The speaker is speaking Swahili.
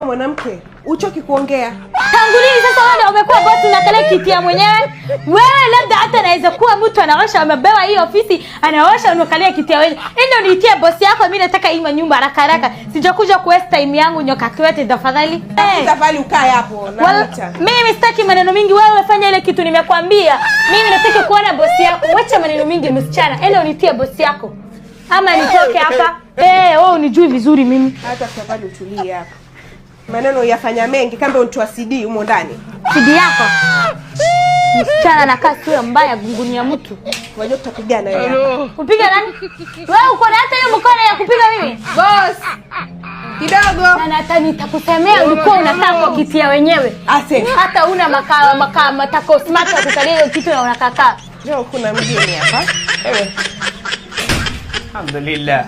Mwanamke, uchoki kuongea. Tangu lini sasa wewe umekuwa bosi unakalia kiti ya mwenyewe? Wewe labda hata anaweza kuwa mtu anaosha amebewa hii ofisi, anaosha unakalia kiti ya wewe. Ndio niitie bosi yako, mimi nataka hii nyumba haraka haraka. Sijakuja ku waste time yangu nyoka kiwete tafadhali. Tafadhali ukae hapo. Mimi sitaki maneno mingi, wewe fanya ile kitu nimekwambia. Mimi nataka kuona bosi yako. Wacha maneno mingi msichana. Ndio niitie bosi yako. Ama nitoke hapa. Wewe unijui vizuri mimi. Hata tafadhali utulie hapa. Maneno yafanya mengi kama unatoa CD humo ndani. CD yako. Msichana anakaa sio mbaya gungunia mtu. Unajua tutapigana wewe. Kupiga nani? Wewe uko na hata hiyo mkono ya kupiga mimi? Boss. Kidogo. Na hata nitakusemea ulikuwa unataka kitia wenyewe. Ase. Hata una matako smart ya kukalia hiyo kitu na unakaka. Leo kuna mgeni hapa. Alhamdulillah.